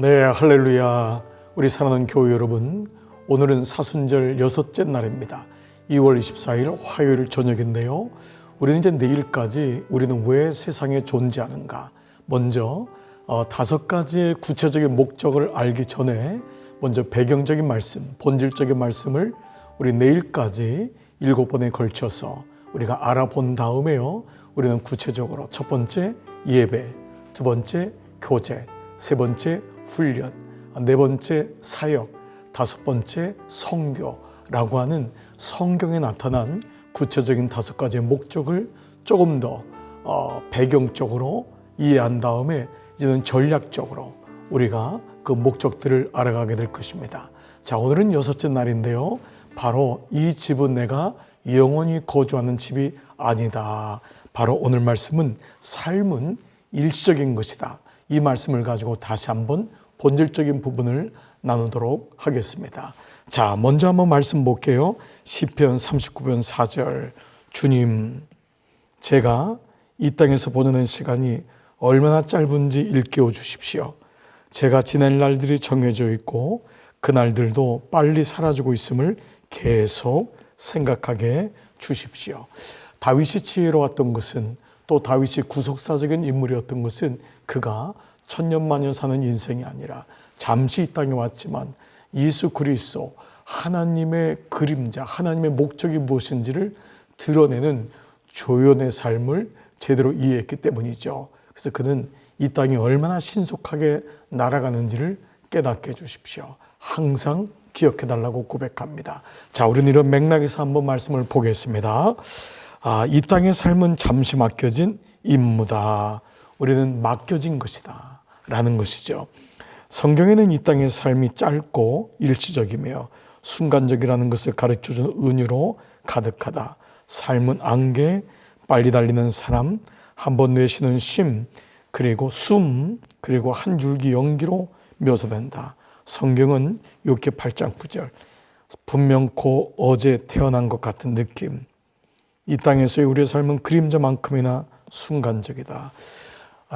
네, 할렐루야. 우리 사랑하는 교회 여러분, 오늘은 사순절 여섯째 날입니다. 2월 24일 화요일 저녁인데요. 우리는 이제 내일까지 우리는 왜 세상에 존재하는가, 먼저 5가지의 구체적인 목적을 알기 전에 먼저 배경적인 말씀, 본질적인 말씀을 우리 내일까지 7번에 걸쳐서 우리가 알아본 다음에요, 우리는 구체적으로 첫 번째 예배, 두 번째 교제, 세 번째 훈련, 네 번째 사역, 다섯 번째 선교라고 하는 성경에 나타난 구체적인 5가지의 목적을 조금 더 배경적으로 이해한 다음에 이제는 전략적으로 우리가 그 목적들을 알아가게 될 것입니다. 자, 오늘은 여섯째 날인데요. 바로 이 집은 내가 영원히 거주하는 집이 아니다. 바로 오늘 말씀은 삶은 일시적인 것이다. 이 말씀을 가지고 다시 한번 본질적인 부분을 나누도록 하겠습니다. 자, 먼저 한번 말씀 볼게요. 시편 39편 4절. 주님, 제가 이 땅에서 보내는 시간이 얼마나 짧은지 일깨워 주십시오. 제가 지낼 날들이 정해져 있고 그 날들도 빨리 사라지고 있음을 계속 생각하게 주십시오. 다윗이 지혜로웠던 것은, 또 다윗이 구속사적인 인물이었던 것은 그가 천년만년 사는 인생이 아니라 잠시 이 땅에 왔지만 예수 그리스도 하나님의 그림자, 하나님의 목적이 무엇인지를 드러내는 조연의 삶을 제대로 이해했기 때문이죠. 그래서 그는 이 땅이 얼마나 신속하게 날아가는지를 깨닫게 해주십시오. 항상 기억해달라고 고백합니다. 자, 우리는 이런 맥락에서 한번 말씀을 보겠습니다. 이 땅의 삶은 잠시 맡겨진 임무다. 우리는 맡겨진 것이다 라는 것이죠. 성경에는 이 땅의 삶이 짧고 일시적이며 순간적이라는 것을 가르쳐주는 은유로 가득하다. 삶은 안개, 빨리 달리는 사람, 한번 내쉬는 쉼, 그리고 숨, 그리고 한 줄기 연기로 묘사된다. 성경은 욥기 8장 9절, 분명코 어제 태어난 것 같은 느낌. 이 땅에서의 우리의 삶은 그림자만큼이나 순간적이다.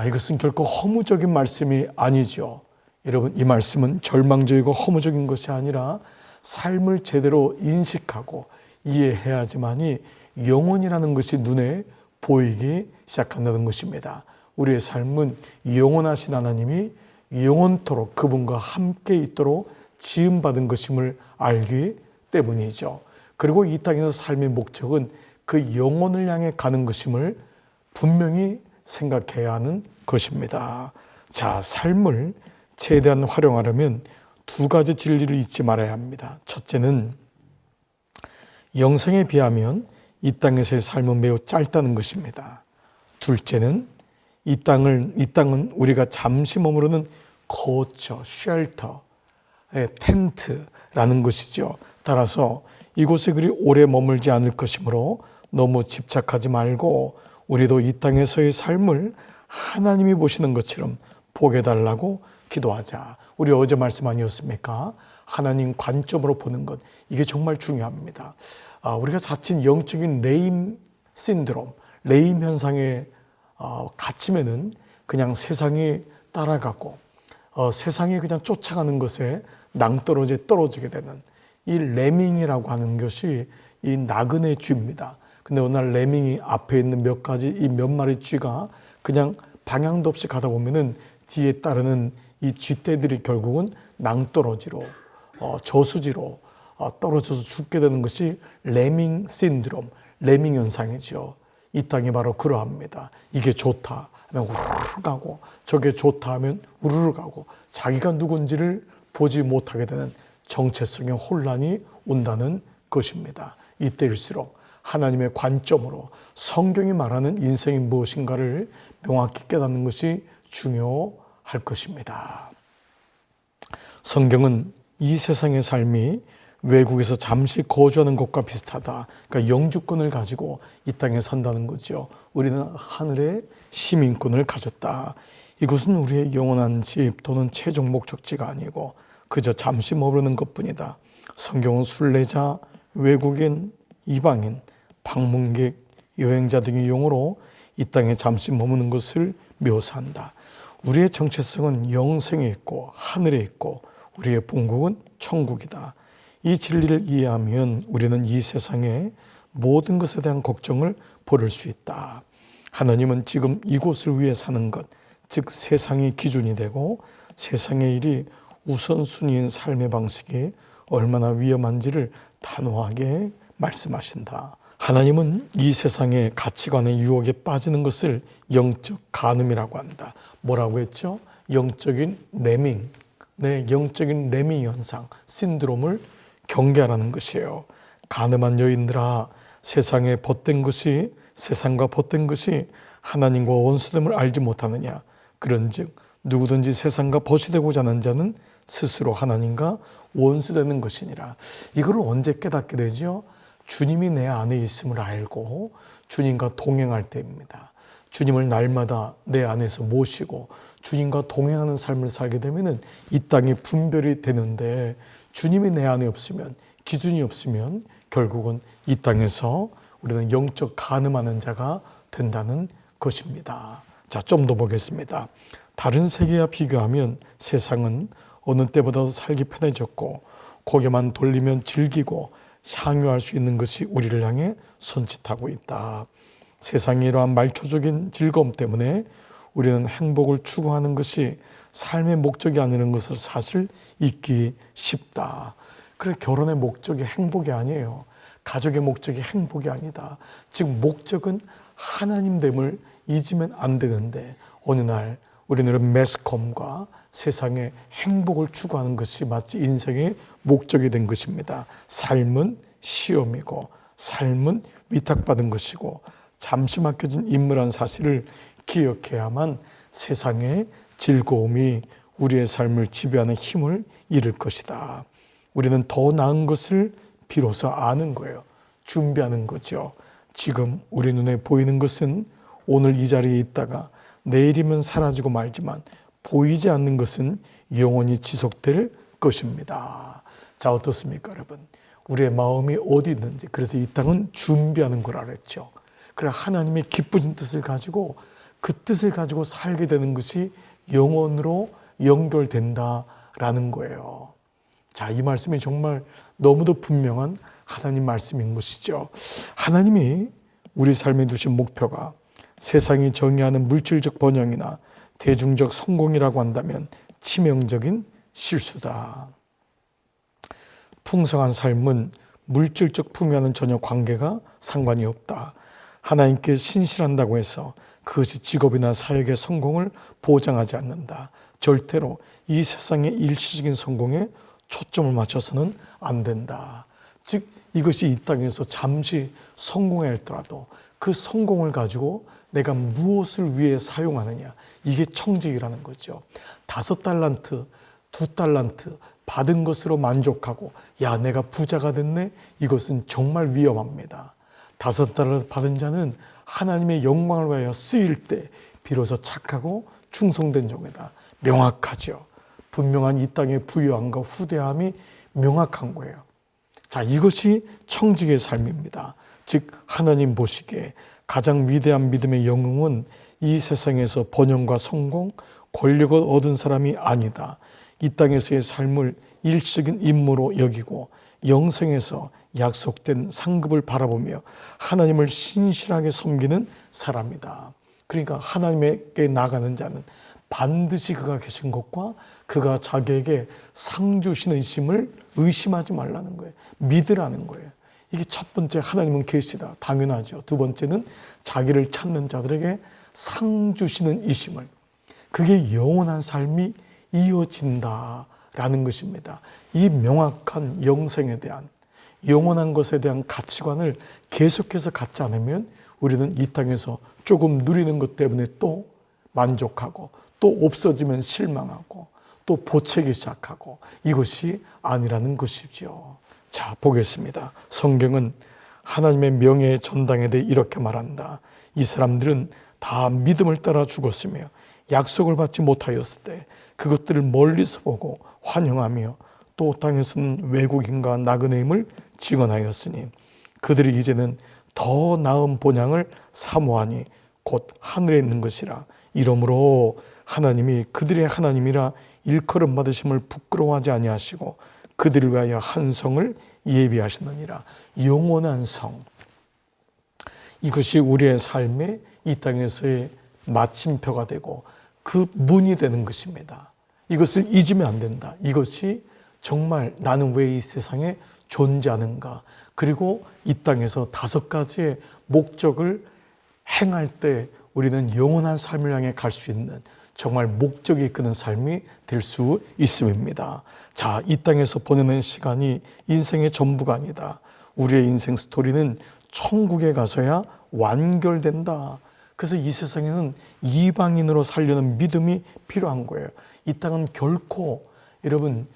이것은 결코 허무적인 말씀이 아니죠. 여러분, 이 말씀은 절망적이고 허무적인 것이 아니라 삶을 제대로 인식하고 이해해야지만이 영혼이라는 것이 눈에 보이기 시작한다는 것입니다. 우리의 삶은 영원하신 하나님이 영원토록 그분과 함께 있도록 지음받은 것임을 알기 때문이죠. 그리고 이 땅에서 삶의 목적은 그 영혼을 향해 가는 것임을 분명히 생각해야 하는 것입니다. 자, 삶을 최대한 활용하려면 2가지 진리를 잊지 말아야 합니다. 첫째는 영생에 비하면 이 땅에서의 삶은 매우 짧다는 것입니다. 둘째는 이 땅은 우리가 잠시 머무르는 거처, 쉘터, 텐트라는 것이죠. 따라서 이곳에 그리 오래 머물지 않을 것이므로 너무 집착하지 말고 우리도 이 땅에서의 삶을 하나님이 보시는 것처럼 보게 달라고 기도하자. 우리 어제 말씀 아니었습니까? 하나님 관점으로 보는 것, 이게 정말 중요합니다. 우리가 자칫 영적인 레임 신드롬, 레임 현상에 갇히면은 그냥 세상이 따라가고 세상이 그냥 쫓아가는 것에 낭떠러지에 떨어지게 되는 이 레밍이라고 하는 것이 이 나그네 쥐입니다. 근데 어느 날 레밍이 앞에 있는 몇 마리 쥐가 그냥 방향도 없이 가다 보면은 뒤에 따르는 이 쥐떼들이 결국은 낭떠러지로 저수지로 떨어져서 죽게 되는 것이 레밍 신드롬, 레밍 현상이죠. 이 땅이 바로 그러합니다. 이게 좋다 하면 우르르 가고, 저게 좋다 하면 우르르 가고, 자기가 누군지를 보지 못하게 되는 정체성의 혼란이 온다는 것입니다. 이때일수록 하나님의 관점으로 성경이 말하는 인생이 무엇인가를 명확히 깨닫는 것이 중요할 것입니다. 성경은 이 세상의 삶이 외국에서 잠시 거주하는 것과 비슷하다. 그러니까 영주권을 가지고 이 땅에 산다는 거죠. 우리는 하늘의 시민권을 가졌다. 이곳은 우리의 영원한 집 또는 최종 목적지가 아니고 그저 잠시 머무르는 것뿐이다. 성경은 순례자, 외국인, 이방인, 방문객, 여행자 등의 용어로 이 땅에 잠시 머무는 것을 묘사한다. 우리의 정체성은 영생에 있고 하늘에 있고 우리의 본국은 천국이다. 이 진리를 이해하면 우리는 이 세상의 모든 것에 대한 걱정을 버릴 수 있다. 하나님은 지금 이곳을 위해 사는 것, 즉 세상이 기준이 되고 세상의 일이 우선순위인 삶의 방식이 얼마나 위험한지를 단호하게 말씀하신다. 하나님은 이 세상의 가치관의 유혹에 빠지는 것을 영적 간음이라고 한다. 뭐라고 했죠? 영적인 레밍, 영적인 레밍 현상, 신드롬을 경계하라는 것이에요. 간음한 여인들아, 세상과 벗된 것이 하나님과 원수됨을 알지 못하느냐. 그런즉 누구든지 세상과 벗이 되고자 하는 자는 스스로 하나님과 원수되는 것이니라. 이걸 언제 깨닫게 되죠? 주님이 내 안에 있음을 알고 주님과 동행할 때입니다. 주님을 날마다 내 안에서 모시고 주님과 동행하는 삶을 살게 되면 이 땅이 분별이 되는데, 주님이 내 안에 없으면, 기준이 없으면 결국은 이 땅에서 우리는 영적 간음하는 자가 된다는 것입니다. 자, 좀 더 보겠습니다. 다른 세계와 비교하면 세상은 어느 때보다도 살기 편해졌고 고개만 돌리면 즐기고 향유할 수 있는 것이 우리를 향해 손짓하고 있다. 세상의 이러한 말초적인 즐거움 때문에 우리는 행복을 추구하는 것이 삶의 목적이 아니라는 것을 사실 잊기 쉽다. 그래, 결혼의 목적이 행복이 아니에요. 가족의 목적이 행복이 아니다. 즉 목적은 하나님됨을 잊으면 안 되는데, 어느 날 우리는 매스컴과 세상의 행복을 추구하는 것이 마치 인생의 목적이 된 것입니다. 삶은 시험이고 삶은 위탁받은 것이고 잠시 맡겨진 임무란 사실을 기억해야만 세상의 즐거움이 우리의 삶을 지배하는 힘을 잃을 것이다. 우리는 더 나은 것을 비로소 아는 거예요. 준비하는 거죠. 지금 우리 눈에 보이는 것은 오늘 이 자리에 있다가 내일이면 사라지고 말지만 보이지 않는 것은 영원히 지속될 것입니다. 자, 어떻습니까, 여러분? 우리의 마음이 어디 있는지, 그래서 이 땅은 준비하는 거라 그랬죠. 그래, 하나님의 기쁘신 뜻을 가지고 그 뜻을 가지고 살게 되는 것이 영원으로 연결된다라는 거예요. 자, 이 말씀이 정말 너무도 분명한 하나님 말씀인 것이죠. 하나님이 우리 삶에 두신 목표가 세상이 정의하는 물질적 번영이나 대중적 성공이라고 한다면 치명적인 실수다. 풍성한 삶은 물질적 풍요와는 전혀 관계가 상관이 없다. 하나님께 신실한다고 해서 그것이 직업이나 사역의 성공을 보장하지 않는다. 절대로 이 세상의 일시적인 성공에 초점을 맞춰서는 안 된다. 즉 이것이 이 땅에서 잠시 성공했더라도 그 성공을 가지고 내가 무엇을 위해 사용하느냐, 이게 청직이라는 거죠. 5달란트, 2달란트 받은 것으로 만족하고 야, 내가 부자가 됐네, 이것은 정말 위험합니다. 5달란트 받은 자는 하나님의 영광을 위하여 쓰일 때 비로소 착하고 충성된 종이다. 명확하죠. 분명한 이 땅의 부유함과 후대함이 명확한 거예요. 자, 이것이 청직의 삶입니다. 즉 하나님 보시기에 가장 위대한 믿음의 영웅은 이 세상에서 번영과 성공, 권력을 얻은 사람이 아니다. 이 땅에서의 삶을 일시적인 임무로 여기고 영생에서 약속된 상급을 바라보며 하나님을 신실하게 섬기는 사람이다. 그러니까 하나님께 나가는 자는 반드시 그가 계신 것과 그가 자기에게 상 주시는 심을 의심하지 말라는 거예요. 믿으라는 거예요. 이게 첫 번째, 하나님은 계시다. 당연하죠. 두 번째는 자기를 찾는 자들에게 상 주시는 이 심을, 그게 영원한 삶이 이어진다라는 것입니다. 이 명확한 영생에 대한, 영원한 것에 대한 가치관을 계속해서 갖지 않으면 우리는 이 땅에서 조금 누리는 것 때문에 또 만족하고 또 없어지면 실망하고 또 보채기 시작하고, 이것이 아니라는 것이죠. 자, 보겠습니다. 성경은 하나님의 명예의 전당에 대해 이렇게 말한다. 이 사람들은 다 믿음을 따라 죽었으며 약속을 받지 못하였을 때 그것들을 멀리서 보고 환영하며 또 땅에서는 외국인과 나그네임을 직언하였으니 그들이 이제는 더 나은 본향을 사모하니 곧 하늘에 있는 것이라. 이러므로 하나님이 그들의 하나님이라 일컬음 받으심을 부끄러워하지 아니하시고 그들을 위하여 한 성을 예비하셨느니라. 영원한 성, 이것이 우리의 삶의 이 땅에서의 마침표가 되고 그 문이 되는 것입니다. 이것을 잊으면 안 된다. 이것이 정말 나는 왜 이 세상에 존재하는가, 그리고 이 땅에서 5가지의 목적을 행할 때 우리는 영원한 삶을 향해 갈 수 있는 정말 목적이 이끄는 삶이 될 수 있음입니다. 자, 이 땅에서 보내는 시간이 인생의 전부가 아니다. 우리의 인생 스토리는 천국에 가서야 완결된다. 그래서 이 세상에는 이방인으로 살려는 믿음이 필요한 거예요. 이 땅은 결코 여러분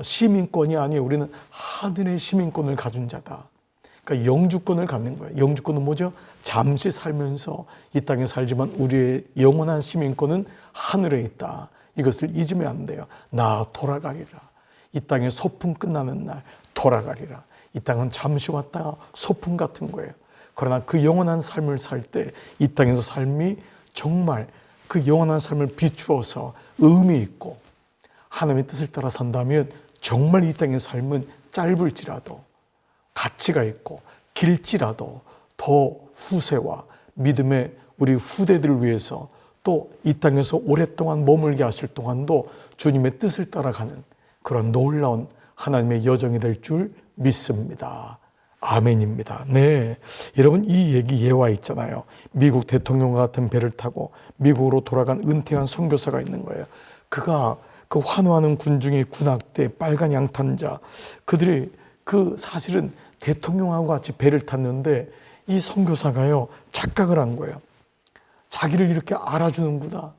시민권이 아니에요. 우리는 하늘의 시민권을 가진 자다. 그러니까 영주권을 갖는 거예요. 영주권은 뭐죠? 잠시 살면서 이 땅에 살지만 우리의 영원한 시민권은 하늘에 있다. 이것을 잊으면 안 돼요. 나 돌아가리라. 이 땅의 소풍 끝나는 날 돌아가리라. 이 땅은 잠시 왔다가 소풍 같은 거예요. 그러나 그 영원한 삶을 살 때 이 땅에서 삶이 정말 그 영원한 삶을 비추어서 의미 있고 하나님의 뜻을 따라 산다면 정말 이 땅의 삶은 짧을지라도 가치가 있고 길지라도 더 후세와 믿음의 우리 후대들을 위해서 또 이 땅에서 오랫동안 머물게 하실 동안도 주님의 뜻을 따라가는 그런 놀라운 하나님의 여정이 될 줄 믿습니다. 아멘입니다. 네, 여러분 이 얘기 예화 있잖아요. 미국 대통령과 같은 배를 타고 미국으로 돌아간 은퇴한 선교사가 있는 거예요. 그가 그 환호하는 군중의 군악대, 빨간 양탄자, 그들이 그 사실은 대통령하고 같이 배를 탔는데 이 선교사가요 착각을 한 거예요. 자기를 이렇게 알아주는구나.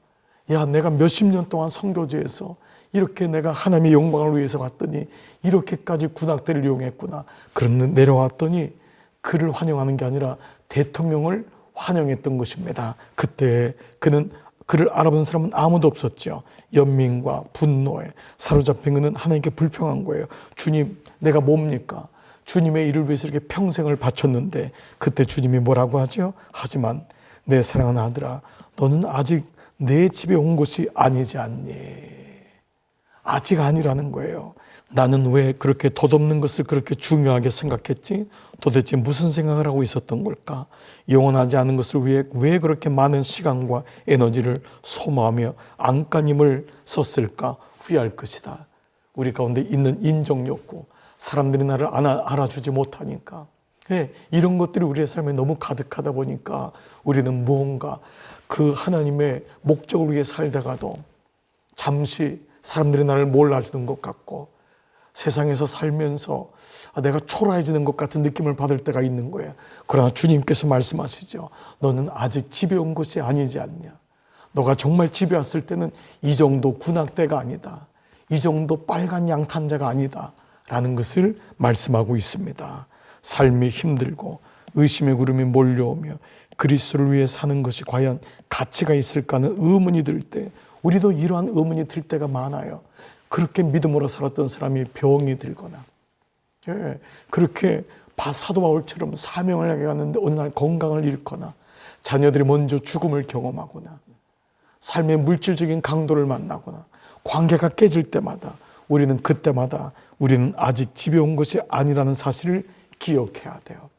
야, 내가 몇십 년 동안 선교지에서 이렇게 내가 하나님의 영광을 위해서 갔더니 이렇게까지 군악대를 이용했구나. 그런데 내려왔더니 그를 환영하는 게 아니라 대통령을 환영했던 것입니다. 그때 그를 알아본 사람은 아무도 없었죠. 연민과 분노에 사로잡힌 그는 하나님께 불평한 거예요. 주님, 내가 뭡니까? 주님의 일을 위해서 이렇게 평생을 바쳤는데, 그때 주님이 뭐라고 하죠? 하지만 내 사랑하는 아들아, 너는 아직 내 집에 온 것이 아니지 않니? 아직 아니라는 거예요. 나는 왜 그렇게 덧없는 것을 그렇게 중요하게 생각했지? 도대체 무슨 생각을 하고 있었던 걸까? 영원하지 않은 것을 위해 왜 그렇게 많은 시간과 에너지를 소모하며 안간힘을 썼을까? 후회할 것이다. 우리 가운데 있는 인정욕구, 사람들이 나를 알아주지 못하니까, 이런 것들이 우리의 삶에 너무 가득하다 보니까 우리는 무언가 그 하나님의 목적을 위해 살다가도 잠시 사람들이 나를 몰라주는 것 같고 세상에서 살면서 내가 초라해지는 것 같은 느낌을 받을 때가 있는 거예요. 그러나 주님께서 말씀하시죠. 너는 아직 집에 온 것이 아니지 않냐. 너가 정말 집에 왔을 때는 이 정도 군악대가 아니다. 이 정도 빨간 양탄자가 아니다. 라는 것을 말씀하고 있습니다. 삶이 힘들고 의심의 구름이 몰려오며 그리스도를 위해 사는 것이 과연 가치가 있을까 하는 의문이 들 때, 우리도 이러한 의문이 들 때가 많아요. 그렇게 믿음으로 살았던 사람이 병이 들거나, 그렇게 사도 바울처럼 사명을 향해 갔는데 어느 날 건강을 잃거나, 자녀들이 먼저 죽음을 경험하거나, 삶의 물질적인 강도를 만나거나, 관계가 깨질 때마다 그때마다 우리는 아직 집에 온 것이 아니라는 사실을 기억해야 돼요.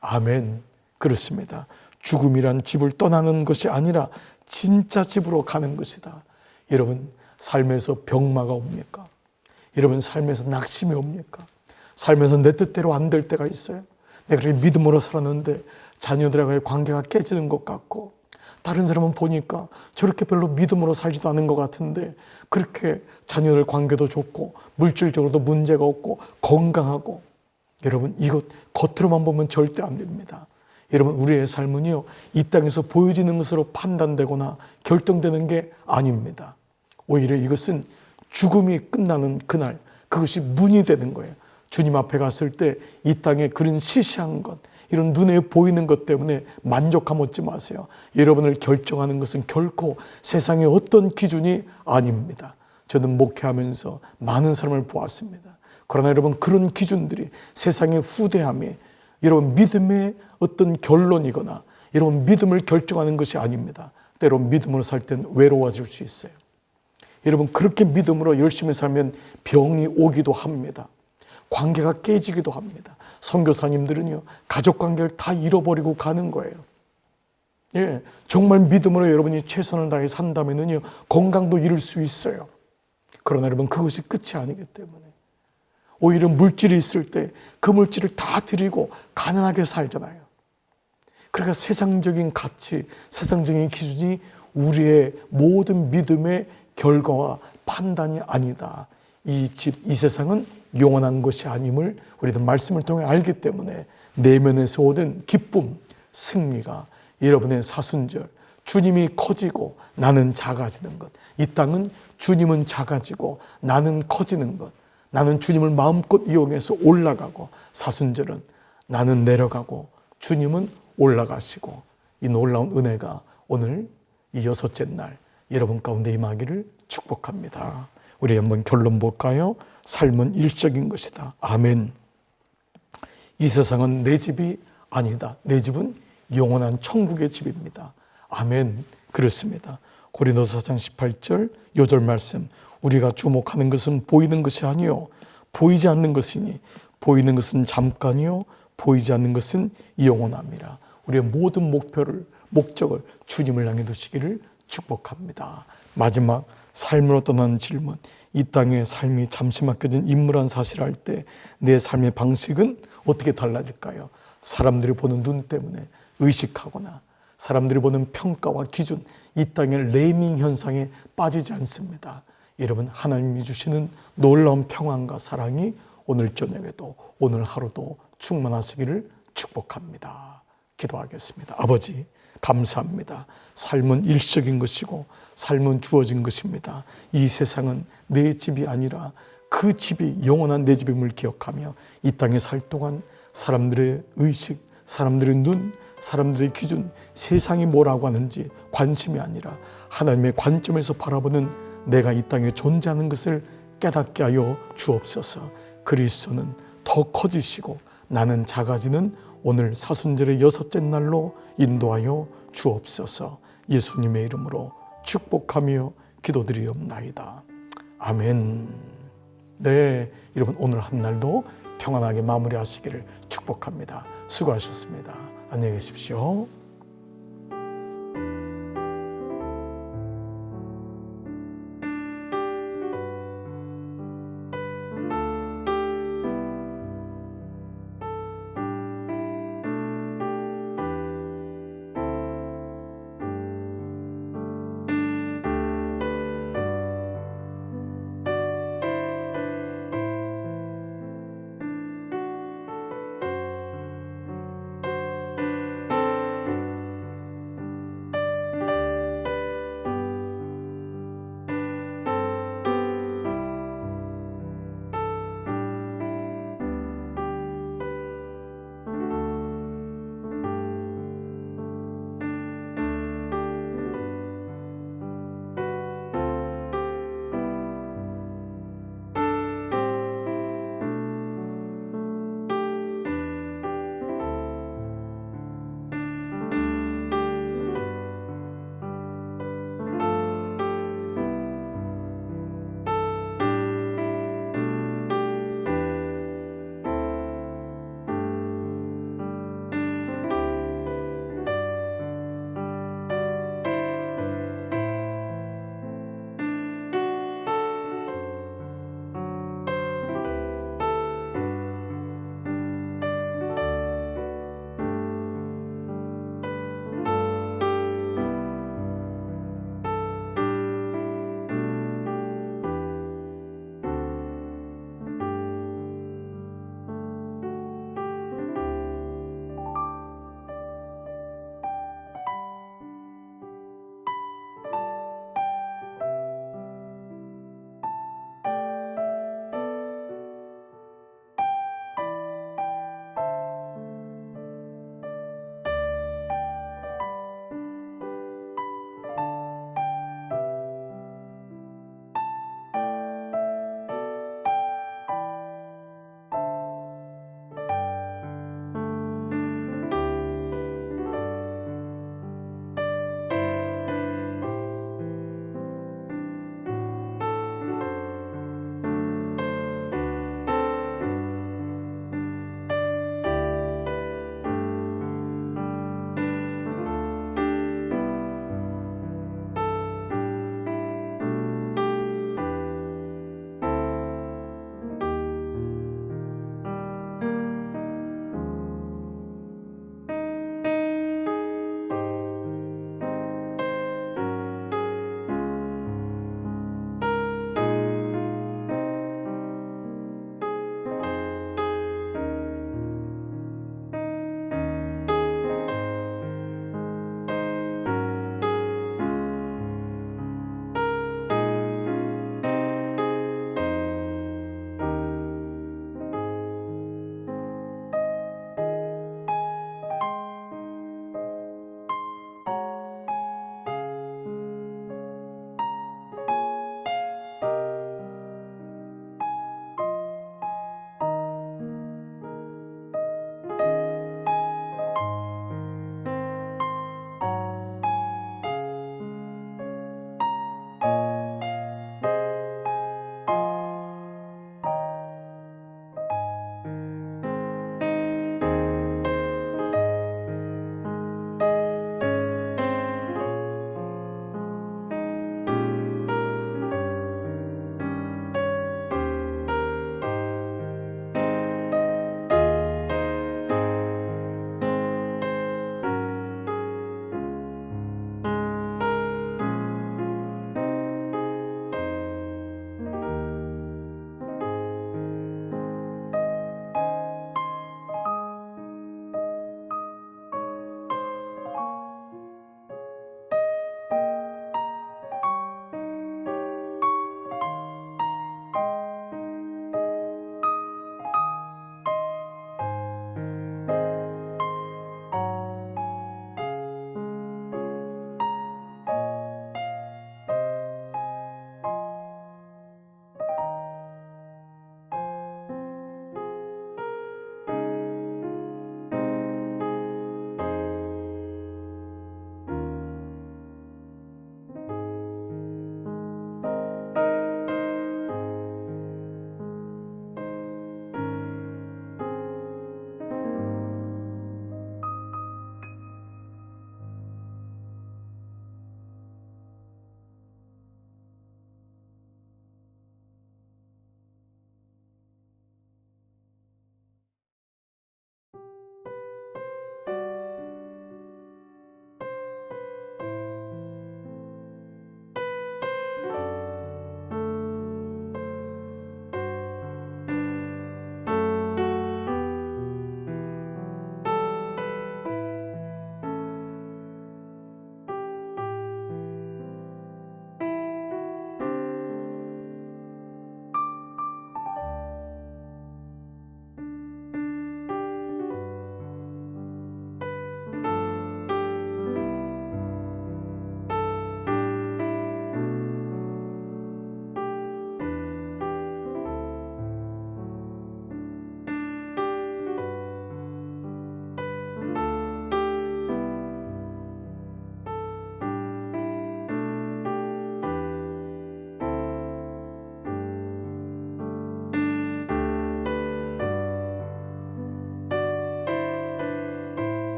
아멘. 그렇습니다. 죽음이란 집을 떠나는 것이 아니라 진짜 집으로 가는 것이다. 여러분, 삶에서 병마가 옵니까? 여러분, 삶에서 낙심이 옵니까? 삶에서 내 뜻대로 안 될 때가 있어요. 내가 그렇게 믿음으로 살았는데 자녀들과의 관계가 깨지는 것 같고, 다른 사람은 보니까 저렇게 별로 믿음으로 살지도 않은 것 같은데 그렇게 자녀들 관계도 좋고 물질적으로도 문제가 없고 건강하고, 여러분, 이것 겉으로만 보면 절대 안 됩니다. 여러분, 우리의 삶은요, 이 땅에서 보여지는 것으로 판단되거나 결정되는 게 아닙니다. 오히려 이것은 죽음이 끝나는 그날, 그것이 문이 되는 거예요. 주님 앞에 갔을 때 이 땅에 그런 시시한 것, 이런 눈에 보이는 것 때문에 만족함 얻지 마세요. 여러분을 결정하는 것은 결코 세상의 어떤 기준이 아닙니다. 저는 목회하면서 많은 사람을 보았습니다. 그러나 여러분, 그런 기준들이 세상의 후대함에 여러분 믿음의 어떤 결론이거나 여러분 믿음을 결정하는 것이 아닙니다. 때로 믿음으로 살 땐 외로워질 수 있어요. 여러분, 그렇게 믿음으로 열심히 살면 병이 오기도 합니다. 관계가 깨지기도 합니다. 선교사님들은요, 가족 관계를 다 잃어버리고 가는 거예요. 예, 정말 믿음으로 여러분이 최선을 다해 산다면요, 건강도 잃을 수 있어요. 그러나 여러분, 그것이 끝이 아니기 때문에 오히려 물질이 있을 때 그 물질을 다 드리고 가난하게 살잖아요. 그러니까 세상적인 가치, 세상적인 기준이 우리의 모든 믿음의 결과와 판단이 아니다. 이 집, 이 세상은 영원한 것이 아님을 우리는 말씀을 통해 알기 때문에 내면에서 오는 기쁨, 승리가 여러분의 사순절, 주님이 커지고 나는 작아지는 것. 이 땅은 주님은 작아지고 나는 커지는 것. 나는 주님을 마음껏 이용해서 올라가고, 사순절은 나는 내려가고 주님은 올라가시고, 이 놀라운 은혜가 오늘 이 여섯째 날 여러분 가운데 임하기를 축복합니다. 우리 한번 결론 볼까요? 삶은 일적인 것이다. 아멘. 이 세상은 내 집이 아니다. 내 집은 영원한 천국의 집입니다. 아멘. 그렇습니다. 고린도서 4장 18절 요절 말씀, 우리가 주목하는 것은 보이는 것이 아니요 보이지 않는 것이니 보이는 것은 잠깐이요 보이지 않는 것은 영원함이라. 우리의 모든 목적을 주님을 향해 두시기를 축복합니다. 마지막, 삶으로 떠나는 질문. 이 땅의 삶이 잠시 맡겨진 임무란 사실을 알 때 내 삶의 방식은 어떻게 달라질까요? 사람들이 보는 눈 때문에 의식하거나 사람들이 보는 평가와 기준, 이 땅의 레이밍 현상에 빠지지 않습니다. 여러분, 하나님이 주시는 놀라운 평안과 사랑이 오늘 저녁에도, 오늘 하루도 충만하시기를 축복합니다. 기도하겠습니다. 아버지, 감사합니다. 삶은 일적인 것이고 삶은 주어진 것입니다. 이 세상은 내 집이 아니라 그 집이 영원한 내 집임을 기억하며 이 땅에 살 동안 사람들의 의식, 사람들의 눈, 사람들의 기준, 세상이 뭐라고 하는지 관심이 아니라 하나님의 관점에서 바라보는 내가 이 땅에 존재하는 것을 깨닫게 하여 주옵소서. 그리스도는 더 커지시고 나는 작아지는 오늘 사순절의 여섯째 날로 인도하여 주옵소서. 예수님의 이름으로 축복하며 기도드리옵나이다. 아멘. 네, 여러분 오늘 한 날도 평안하게 마무리하시기를 축복합니다. 수고하셨습니다. 안녕히 계십시오.